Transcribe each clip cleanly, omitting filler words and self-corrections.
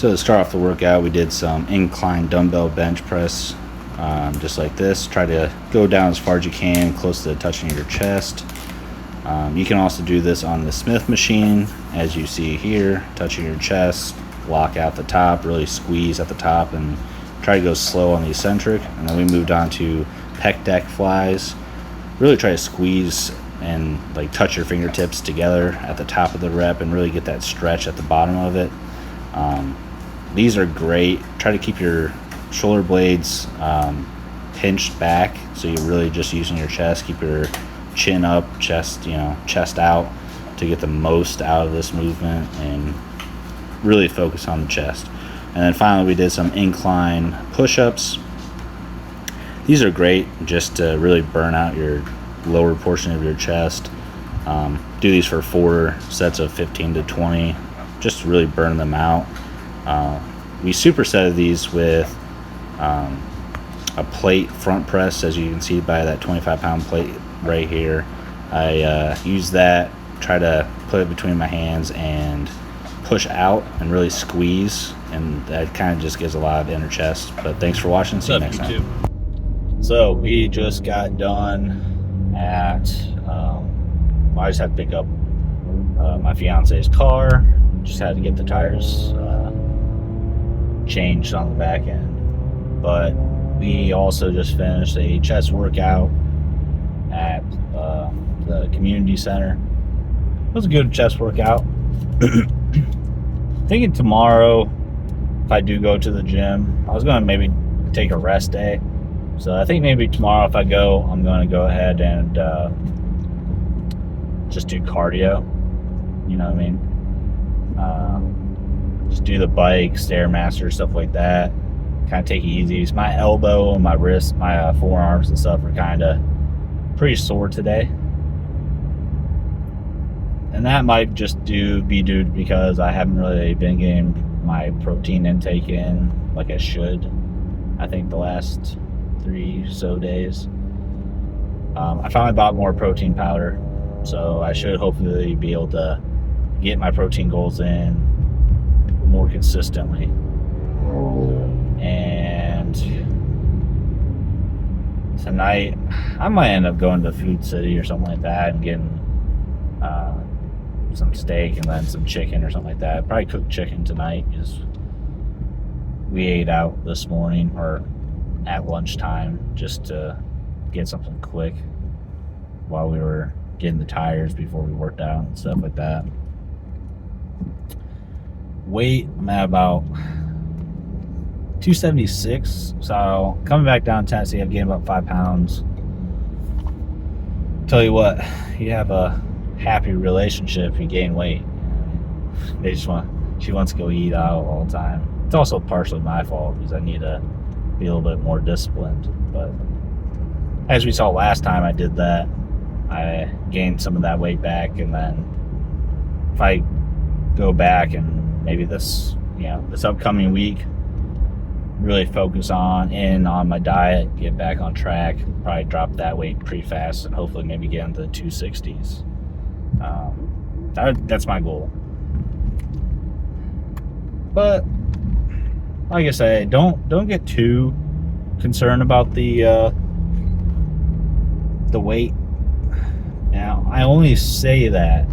So to start off the workout, we did some incline dumbbell bench press, just like this. Try to go down as far as you can, close to touching your chest. You can also do this on the Smith machine, as you see here, touching your chest, lock out the top, really squeeze at the top, and try to go slow on the eccentric. And then we moved on to pec deck flies. Really try to squeeze and like touch your fingertips together at the top of the rep and really get that stretch at the bottom of it. These are great. Try to keep your shoulder blades pinched back, so you're really just using your chest. Keep your chin up, chest out, to get the most out of this movement and really focus on the chest. And then finally we did some incline push-ups. These are great just to really burn out your lower portion of your chest. Do these for 4 sets of 15 to 20, just to really burn them out. We supersetted these with a plate front press, as you can see by that 25-pound plate right here. I use that, try to put it between my hands and push out and really squeeze, and that kind of just gives a lot of inner chest. But thanks for watching. See you next time. So we just got done at I just had to pick up my fiance's car. Just had to get the tires changed on the back end. But we also just finished a chest workout at the community center. It was a good chest workout. Thinking tomorrow, if I do go to the gym, I was going to maybe take a rest day. So I think maybe tomorrow if I go, I'm going to go ahead and just do cardio. You know what I mean? Just do the bike, Stairmaster, stuff like that. Kind of take it easy. So my elbow and my wrist, my forearms and stuff are kind of pretty sore today. And that might just be due because I haven't really been getting my protein intake in like I should. I think the last 3 so days. I finally bought more protein powder, so I should hopefully be able to get my protein goals in more consistently. And tonight I might end up going to Food City or something like that and getting some steak and then some chicken or something like that. Probably cook chicken tonight because we ate out this morning or at lunchtime just to get something quick while we were getting the tires before we worked out and stuff like that. Weight, I'm at about 276. So coming back down to Tennessee, I've gained about 5 pounds. Tell you what, you have a happy relationship if you gain weight. She wants to go eat out all the time. It's also partially my fault because I need to be a little bit more disciplined. But as we saw last time I did that, I gained some of that weight back, and then if I go back and maybe this upcoming week really focus on my diet, get back on track, probably drop that weight pretty fast and hopefully maybe get into the 260s. That's my goal. But like I say, don't get too concerned about the weight. Now, I only say that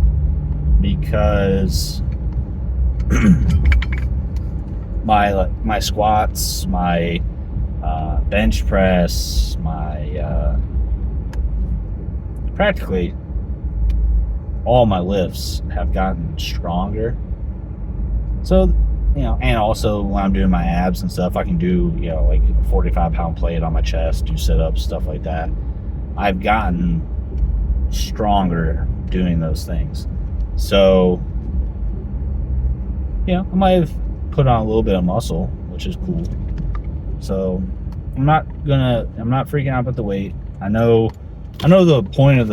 because my squats, my bench press, my practically all my lifts have gotten stronger. So, and also when I'm doing my abs and stuff, I can do, like a 45-pound plate on my chest, do sit-ups, stuff like that. I've gotten stronger doing those things. So, I might have put on a little bit of muscle, which is cool. So, I'm not freaking out about the weight. I know the point of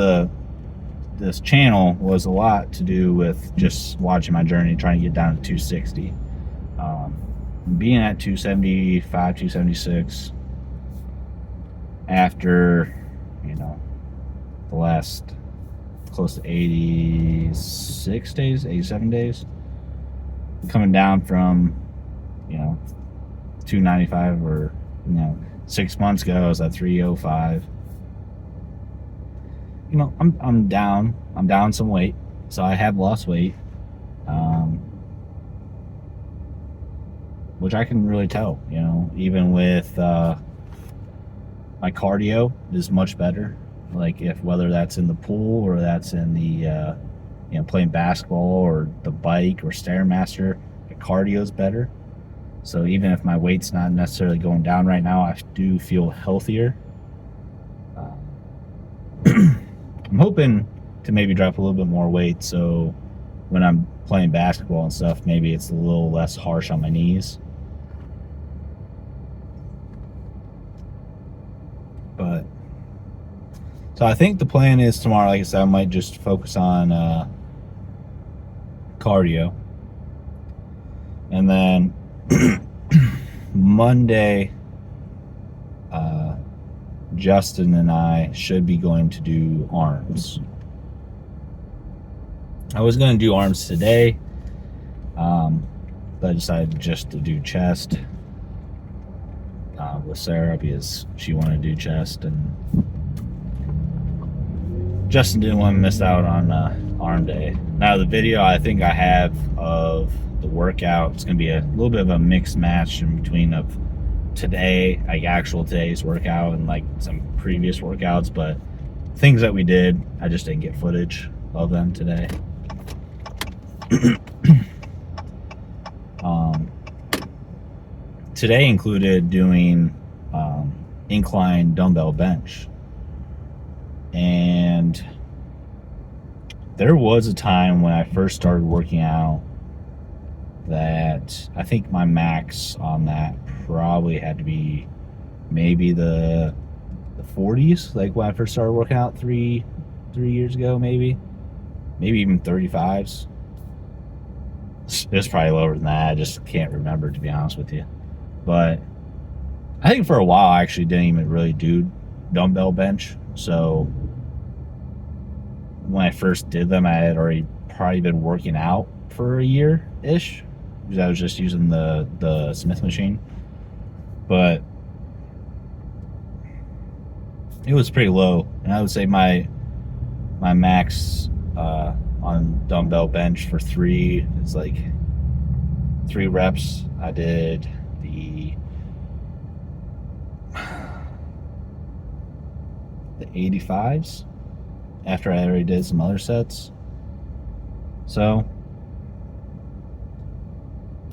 this channel was a lot to do with just watching my journey, trying to get down to 260. Being at 275, 276 after, the last close to 86 days, 87 days, coming down from you know, 295, or 6 months ago I was at 305. I'm down. I'm down some weight, so I have lost weight, which I can really tell. Even with my cardio is much better. Like whether that's in the pool or that's in the playing basketball or the bike or Stairmaster, the cardio is better. So even if my weight's not necessarily going down right now, I do feel healthier. I'm hoping to maybe drop a little bit more weight, so when I'm playing basketball and stuff, maybe it's a little less harsh on my knees. But so I think the plan is tomorrow, like I said, I might just focus on cardio, and then Monday, Justin and I should be going to do arms. I was going to do arms today, but I decided just to do chest with Sarah because she wanted to do chest, and Justin didn't want to miss out on arm day. Now the video I think I have of the workout, it's going to be a little bit of a mixed match in between of today, like actual today's workout, and like some previous workouts, but things that we did, I just didn't get footage of them today. Today included doing incline dumbbell bench, and there was a time when I first started working out that I think my max on that probably had to be maybe the 40s, like when I first started working out three years ago, maybe even 35s. It's probably lower than that. I just can't remember, to be honest with you. But I think for a while I actually didn't even really do dumbbell bench. So when I first did them, I had already probably been working out for a year-ish, because I was just using the Smith machine. But it was pretty low, and I would say my max on dumbbell bench for 3 is like 3 reps. I did the 85s after I already did some other sets. So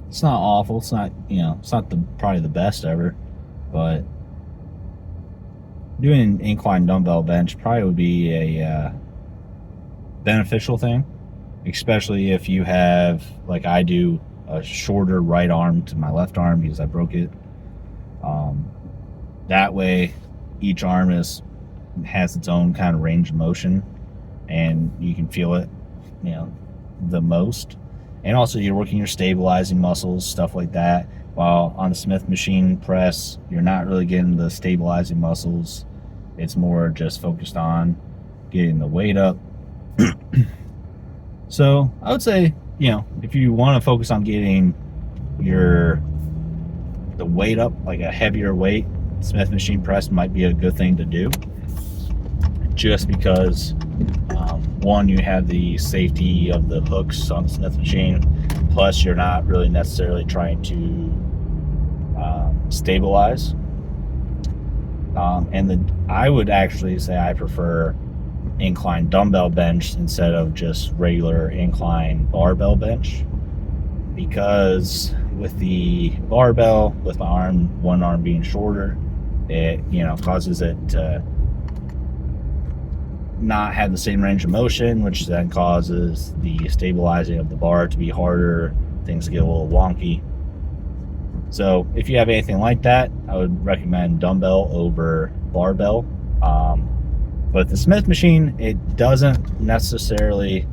it's not awful. It's not, it's not probably the best ever, but doing incline dumbbell bench probably would be a beneficial thing, especially if you have, like I do, a shorter right arm to my left arm because I broke it. That way each arm has its own kind of range of motion, and you can feel it the most. And also you're working your stabilizing muscles, stuff like that, while on the Smith machine press you're not really getting the stabilizing muscles. It's more just focused on getting the weight up. So I would say, if you want to focus on getting the weight up, like a heavier weight, Smith machine press might be a good thing to do, just because one, you have the safety of the hooks on the Smith machine, plus you're not really necessarily trying to stabilize. And I would actually say I prefer incline dumbbell bench instead of just regular incline barbell bench, because with the barbell, with my one arm being shorter, it causes it to not have the same range of motion, which then causes the stabilizing of the bar to be harder. Things get a little wonky. So if you have anything like that, I would recommend dumbbell over barbell. But the Smith machine, it doesn't necessarily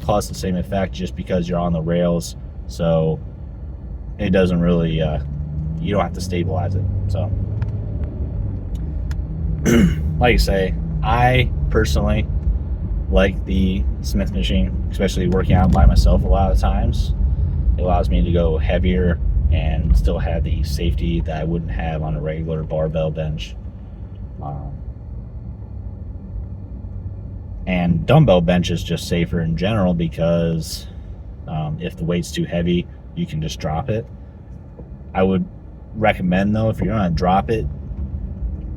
cause the same effect just because you're on the rails. So it doesn't really, you don't have to stabilize it. So like I say, I personally like the Smith machine, especially working out by myself a lot of times. It allows me to go heavier and still have the safety that I wouldn't have on a regular barbell bench. And dumbbell bench is just safer in general because if the weight's too heavy, you can just drop it. I would recommend, though, if you're going to drop it,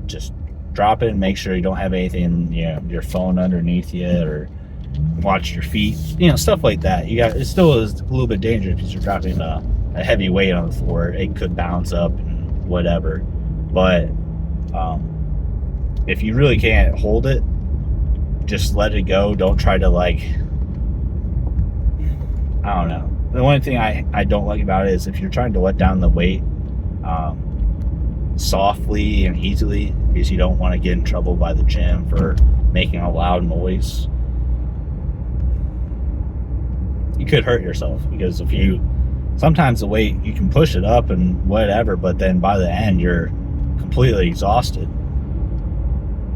just drop it and make sure you don't have anything, your phone underneath you, or watch your feet, stuff like that. It still is a little bit dangerous because you're dropping a heavy weight on the floor. It could bounce up and whatever. But if you really can't hold it, just let it go. Don't try to, I don't know. The only thing I don't like about it is if you're trying to let down the weight softly and easily, because you don't want to get in trouble by the gym for making a loud noise, you could hurt yourself. Because sometimes the weight, you can push it up and whatever, but then by the end you're completely exhausted.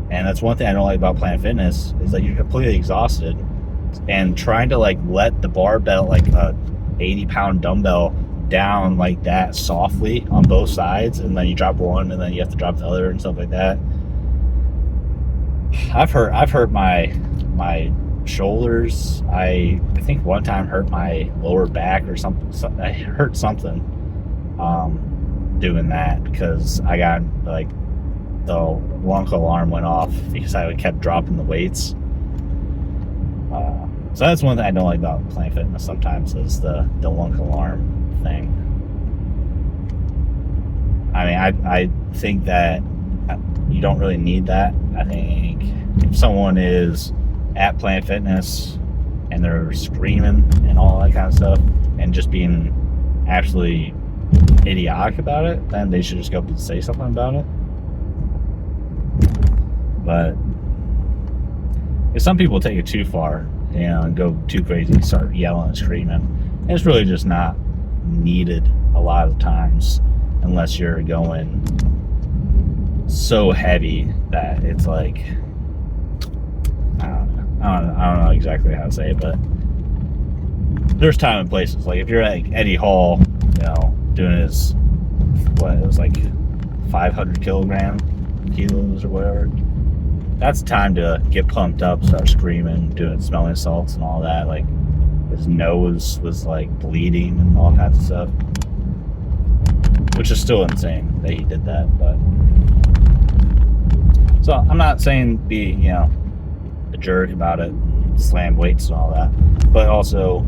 And that's one thing I don't like about Planet Fitness, is that you're completely exhausted, and trying to let the barbell, like a 80-pound dumbbell, down like that softly on both sides, and then you drop one and then you have to drop the other and stuff like that. I've hurt my shoulders. I think one time hurt my lower back or something. I hurt something doing that, because I got the lunk alarm went off because I kept dropping the weights. So that's one thing I don't like about Planet Fitness sometimes, is the lunk alarm thing. I mean, I think that you don't really need that. I think if someone is at Planet Fitness and they're screaming and all that kind of stuff and just being absolutely idiotic about it, then they should just go up and say something about it. But if some people take it too far, and go too crazy and start yelling and screaming, and it's really just not needed a lot of times, unless you're going so heavy that it's I don't know exactly how to say it, but there's time and places. If you're at Eddie Hall, doing his, it was 500 kilos or whatever, that's time to get pumped up, start screaming, doing smelling salts and all that. His nose was bleeding and all kinds of stuff, which is still insane that he did that. But so I'm not saying be a jerk about it, slam weights and all that, but also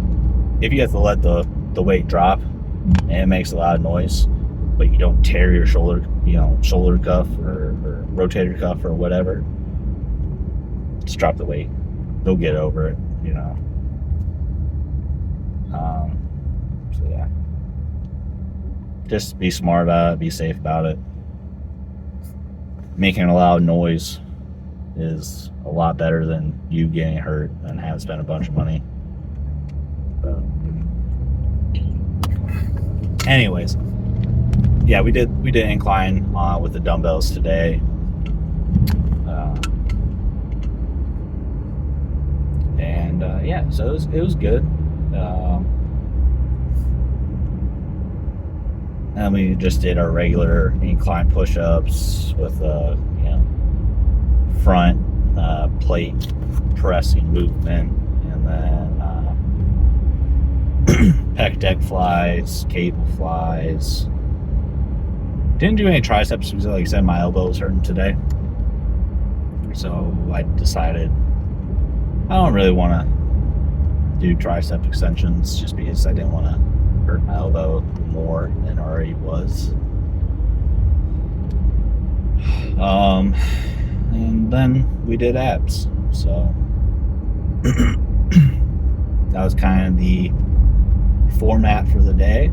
if you have to let the weight drop and it makes a loud noise, but you don't tear your shoulder cuff or rotator cuff or whatever, just drop the weight. They'll get over it, So yeah, just be smart about it, be safe about it. Making a loud noise is a lot better than you getting hurt and having to spend a bunch of money. Anyways, yeah, we did incline with the dumbbells today. Yeah, so it was good. And we just did our regular incline push-ups with front plate pressing movement, and then pec deck flies, cable flies. Didn't do any triceps because, like I said, my elbow was hurting today. So I decided I don't really want to do tricep extensions, just because I didn't want to hurt my elbow more than it already was. And then we did abs. So that was kind of the format for the day.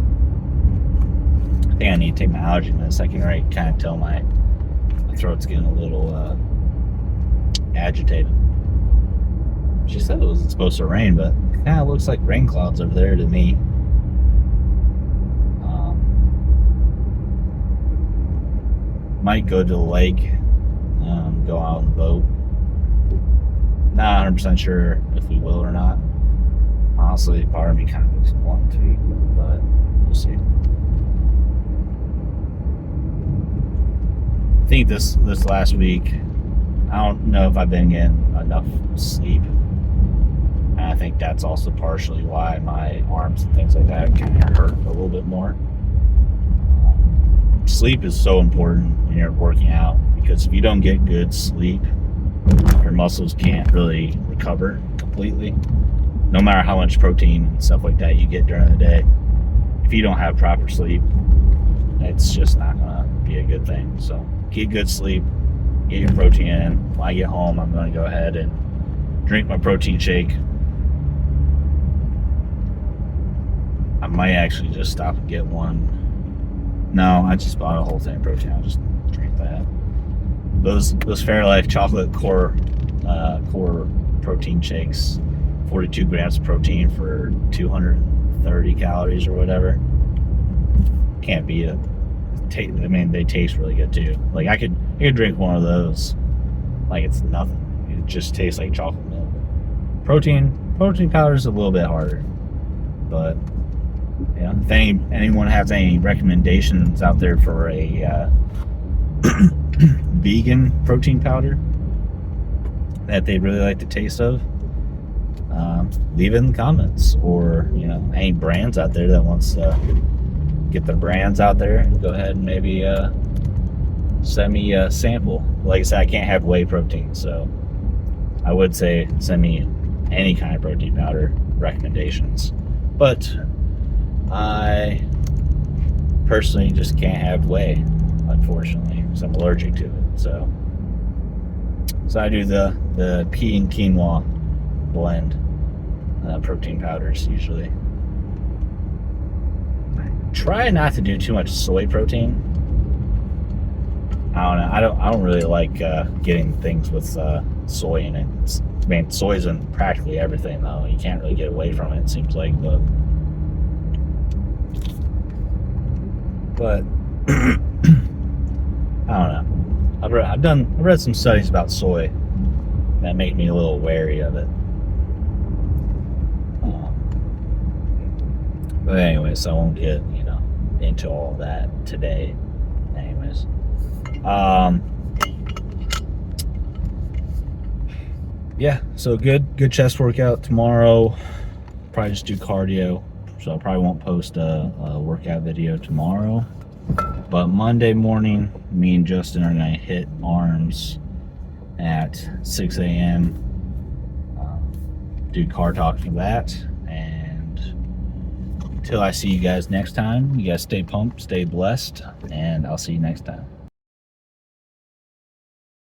I think I need to take my allergy meds. I can already kind of tell my throat's getting a little agitated. She said it wasn't supposed to rain, but it kind of looks like rain clouds over there to me. Might go to the lake, go out on the boat. Not 100% sure if we will or not. Honestly, part of me kind of doesn't want to, but we'll see. I think this last week, I don't know if I've been getting enough sleep. And I think that's also partially why my arms and things like that kind of hurt a little bit more. Sleep is so important when you're working out, because if you don't get good sleep, your muscles can't really recover completely. No matter how much protein and stuff like that you get during the day, if you don't have proper sleep, it's just not gonna be a good thing. So get good sleep, get your protein in. When I get home, I'm gonna go ahead and drink my protein shake. I might actually just stop and get one. No, I just bought a whole thing of protein. I'll just drink that. Those Fairlife chocolate core protein shakes, 42 grams of protein for 230 calories or whatever. Can't beat it. I mean, they taste really good too. Like I could drink one of those like it's nothing. It just tastes like chocolate milk. Protein powder is a little bit harder, but yeah. If anyone has any recommendations out there for a vegan protein powder that they really like the taste of, leave it in the comments. Or any brands out there that wants to get their brands out there, go ahead and maybe send me a sample. Like I said, I can't have whey protein, so I would say send me any kind of protein powder recommendations, but I personally just can't have whey, unfortunately, because I'm allergic to it. So I do the pea and quinoa blend protein powders usually. Try not to do too much soy protein. I don't know. I don't really like getting things with soy in it. I mean, soy's in practically everything, though. You can't really get away from it, it seems like. But I don't know. I've read some studies about soy that make me a little wary of it. But anyways, I won't get into all that today. Anyways, yeah. So good chest workout tomorrow. Probably just do cardio. So I probably won't post a workout video tomorrow. But Monday morning, me and Justin are going to hit arms at 6 a.m. Do car talk for that. And until I see you guys next time, you guys stay pumped, stay blessed, and I'll see you next time.